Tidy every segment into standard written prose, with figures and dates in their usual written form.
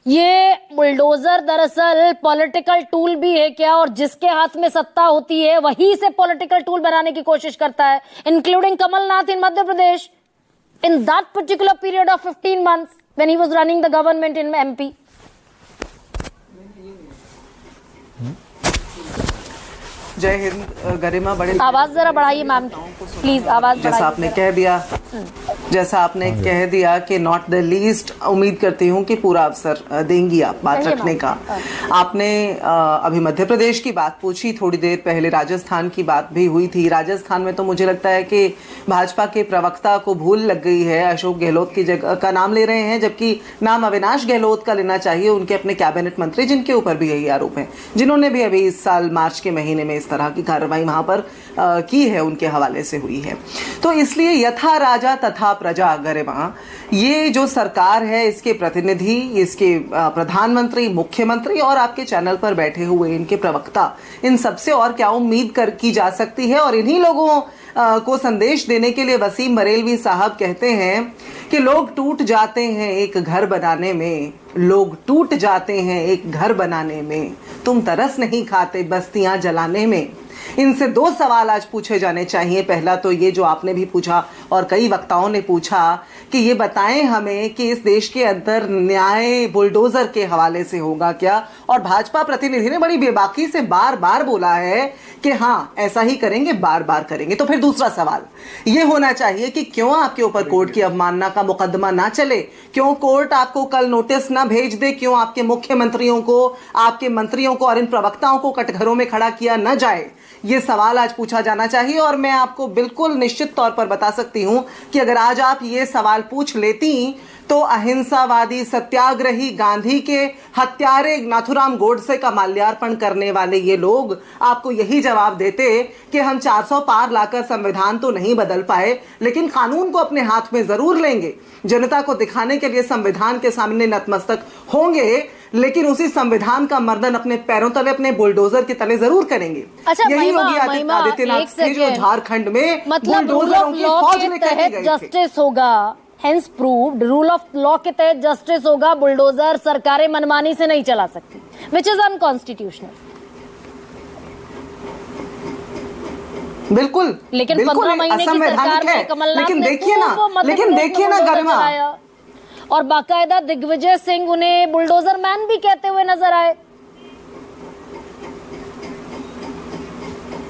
ये बुलडोजर दरअसल political tool भी है क्या, और जिसके हाथ में सत्ता होती है वही से पॉलिटिकल टूल बनाने की कोशिश करता है, including Kamalnath in Madhya Pradesh in that particular period of 15 months when he was running the government in MP. जय हिंद गरिमा, बड़े आवाज जरा बढ़ाइए मैम प्लीज, आवाज बढ़ाइए। जैसा आपने कह दिया कि नॉट द लीस्ट उम्मीद करती हूँ कि पूरा अवसर देंगी आप बात रखने का। आपने अभी मध्य प्रदेश की बात पूछी, थोड़ी देर पहले राजस्थान की बात भी हुई थी। राजस्थान में तो मुझे लगता है कि भाजपा के प्रवक्ता को भूल लग गई है, अशोक गहलोत की जगह का नाम ले रहे हैं, जबकि नाम अविनाश गहलोत का लेना चाहिए, उनके अपने कैबिनेट मंत्री जिनके ऊपर भी यही आरोप है, जिन्होंने भी अभी इस साल मार्च के महीने में इस तरह की कार्रवाई वहां पर की है, उनके हवाले से हुई है। तो इसलिए यथा राजा तथा प्रजा गरिमा, ये जो सरकार है, इसके प्रतिनिधि, इसके प्रधानमंत्री, मुख्यमंत्री और आपके चैनल पर बैठे हुए इनके प्रवक्ता, इन सबसे और क्या उम्मीद की जा सकती है। और इन्हीं लोगों को संदेश देने के लिए वसीम बरेलवी साहब कहते हैं कि लोग टूट जाते हैं एक घर बनाने में, लोग टूट जाते हैं एक घर बनाने में, तुम तरस नहीं खाते बस्तियां जलाने में। इनसे दो सवाल आज पूछे जाने चाहिए। पहला तो ये जो आपने भी पूछा और कई वक्ताओं ने पूछा कि ये बताएं हमें कि इस देश के अंदर न्याय बुलडोजर के हवाले से होगा क्या। और भाजपा प्रतिनिधि ने बड़ी बेबाकी से बार बार बोला है कि हाँ ऐसा ही करेंगे, बार बार करेंगे। तो फिर दूसरा सवाल ये होना चाहिए कि क्यों आपके ऊपर कोर्ट की अवमानना का मुकदमा ना चले, क्यों कोर्ट आपको कल नोटिस ना भेज दे, क्यों आपके मुख्यमंत्रियों को, आपके मंत्रियों को और इन प्रवक्ताओं को कटघरों में खड़ा किया न जाए। ये सवाल आज पूछा जाना चाहिए। और मैं आपको बिल्कुल निश्चित तौर पर बता सकती हूं कि अगर आज आप ये सवाल पूछ लेती तो अहिंसावादी सत्याग्रही गांधी के हत्यारे नाथुराम गोडसे का माल्यार्पण करने वाले ये लोग आपको यही जवाब देते कि हम 400 पार लाकर संविधान तो नहीं बदल पाए, लेकिन कानून को अपने हाथ में जरूर लेंगे, जनता को दिखाने के लिए संविधान के सामने नतमस्तक होंगे, लेकिन उसी संविधान का मर्दन अपने पैरों तले, अपने बुलडोजर के तले जरूर करेंगे। अच्छा, यही योगी आदित्यनाथ थे जो झारखंड में बुलडोजरों की फौज लेकर गए थे। जस्टिस होगा, hence proved, rule of law के तहत जस्टिस होगा, बुलडोजर सरकारें मनमानी से नहीं चला सकती, विच इज अनकॉन्स्टिट्यूशनल। बिल्कुल, लेकिन 15 महीने की सरकार में कमलनाथ लेकिन देखिए ना गरिमा, और बाकायदा दिग्विजय सिंह उन्हें बुलडोजर मैन भी कहते हुए नजर आए।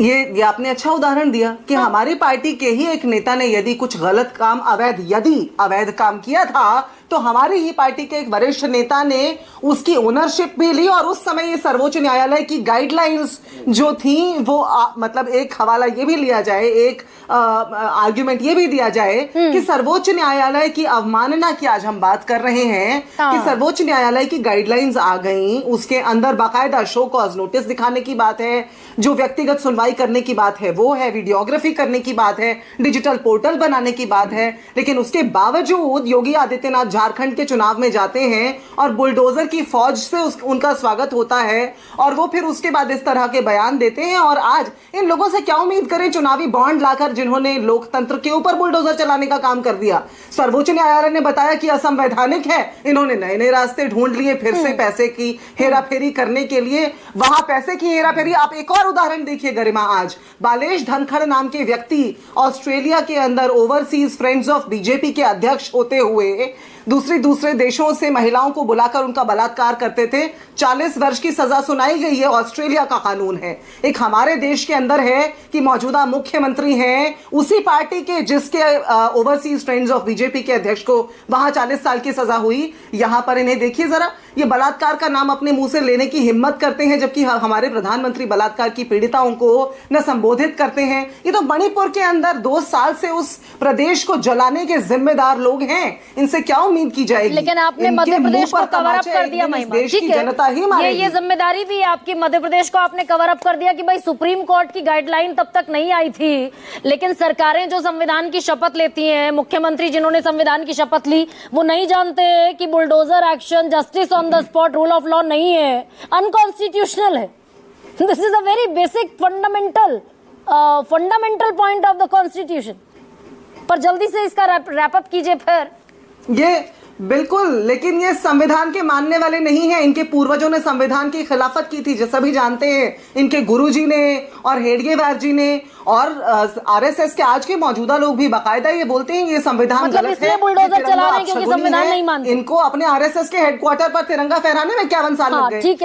ये आपने अच्छा उदाहरण दिया कि हमारी पार्टी के ही एक नेता ने यदि कुछ गलत काम, अवैध काम किया था, तो हमारी ही पार्टी के एक वरिष्ठ नेता ने उसकी ओनरशिप भी ली। और उस समय ये सर्वोच्च न्यायालय की गाइडलाइंस जो थी वो मतलब एक हवाला ये भी लिया जाए, एक आर्ग्यूमेंट ये भी दिया जाए कि सर्वोच्च न्यायालय की अवमानना की आज हम बात कर रहे हैं कि सर्वोच्च न्यायालय की गाइडलाइंस आ गई, उसके अंदर बाकायदा शो कॉज नोटिस दिखाने की बात है, जो व्यक्तिगत सुनवाई करने की बात है वो है, वीडियोग्राफी करने की बात है, डिजिटल पोर्टल बनाने की बात है। लेकिन उसके बावजूद योगी आदित्यनाथ झारखंड के चुनाव में जाते हैं और बुलडोजर की फौज से उनका स्वागत होता है, और वो फिर उसके बाद इस तरह के बयान देते हैं। और आज इन लोगों से क्या उम्मीद करें, चुनावी बॉन्ड लाकर जिन्होंने लोकतंत्र के ऊपर बुलडोजर चलाने का काम कर दिया। सर्वोच्च न्यायालय ने बताया कि असंवैधानिक है, इन्होंने नए नए रास्ते ढूंढ लिए फिर से पैसे की हेराफेरी करने के लिए। वहां पैसे की हेराफेरी, आप एक और उदाहरण देखिए गरिमा, आज बालेश धनखड़ नाम के व्यक्ति ऑस्ट्रेलिया के अंदर ओवरसीज फ्रेंड्स ऑफ बीजेपी के अध्यक्ष होते हुए दूसरे देशों से महिलाओं को बुलाकर उनका बलात्कार करते थे। 40 वर्ष की सजा सुनाई गई है, ऑस्ट्रेलिया का कानून है। एक हमारे देश के अंदर है कि मौजूदा मुख्यमंत्री हैं उसी पार्टी के जिसके ओवरसीज फ्रेंड्स ऑफ बीजेपी के अध्यक्ष को वहां 40 साल की सजा हुई। यहां पर इन्हें देखिए जरा, ये बलात्कार का नाम अपने मुंह से लेने की हिम्मत करते हैं, जबकि हमारे प्रधानमंत्री बलात्कार की पीड़िताओं को न संबोधित करते हैं। ये तो मणिपुर के अंदर 2 साल से उस प्रदेश को जलाने के जिम्मेदार लोग हैं, इनसे क्या उम्मीद की जाएगी। लेकिन आपने मध्य प्रदेश को कवर अप कर दिया, देश की जनता ही मारेगी। ये जिम्मेदारी भी आपकी, मध्य प्रदेश को आपने कवर अप कर दिया कि भाई सुप्रीम कोर्ट की गाइडलाइन तब तक नहीं आई थी, लेकिन सरकारें जो संविधान की शपथ लेती हैं, मुख्यमंत्री जिन्होंने संविधान की शपथ ली, वो नहीं जानते कि bulldozer action, justice on the spot, rule of law नहीं है, अनकॉन्स्टिट्यूशनल है। This is a very basic fundamental point of the constitution. पर जल्दी से इसका रैप अप कीजिए। फिर ये बिल्कुल, लेकिन ये संविधान के मानने वाले नहीं हैं। इनके पूर्वजों ने संविधान की खिलाफत की थी, जो सभी जानते हैं। इनके गुरुजी ने और हेडगेवार जी ने और आरएसएस के आज के मौजूदा लोग भी बाकायदा ये बोलते हैं ये संविधान मतलब गलत इसलिए है, बुलडोजर ये तिरंगा चला रहे हैं क्योंकि अपशगुनी संविधान है। नहीं मानते। इनको अपने आरएसएस के हेडक्वार्टर पर तिरंगा फहराने में 51 साल लग गए। ठीक है।